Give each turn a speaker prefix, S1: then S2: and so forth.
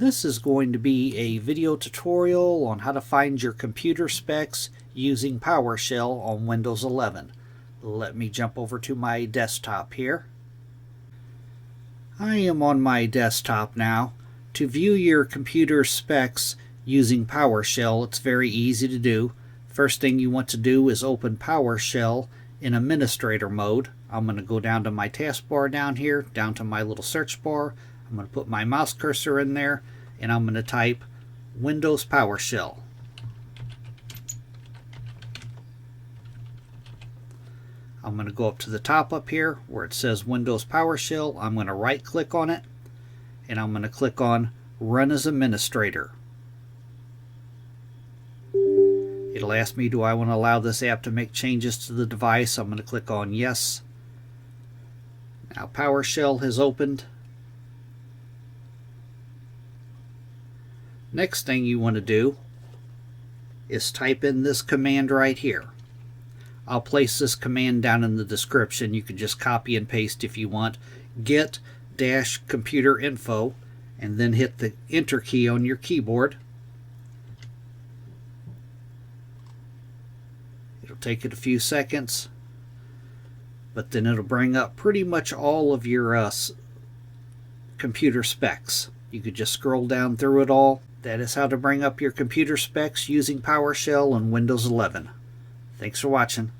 S1: This is going to be a video tutorial on how to find your computer specs using PowerShell on Windows 11. Let me jump over to my desktop here. I am on my desktop now. To view your computer specs using PowerShell, it's very easy to do. First thing you want to do is open PowerShell in administrator mode. I'm going to go down to my taskbar down here, down to my little search bar. I'm going to put my mouse cursor in there, and I'm going to type Windows PowerShell. I'm going to go up to the top up here where it says Windows PowerShell. I'm going to right click on it, and I'm going to click on Run as Administrator. It'll ask me, do I want to allow this app to make changes to the device? I'm going to click on Yes. Now PowerShell has opened. Next thing you want to do is type in this command right here. I'll place this command down in the description. You can just copy and paste if you want. Get-ComputerInfo, and then hit the Enter key on your keyboard. It'll take it a few seconds, but then it'll bring up pretty much all of your computer specs. You could just scroll down through it all. That is how to bring up your computer specs using PowerShell on Windows 11. Thanks for watching.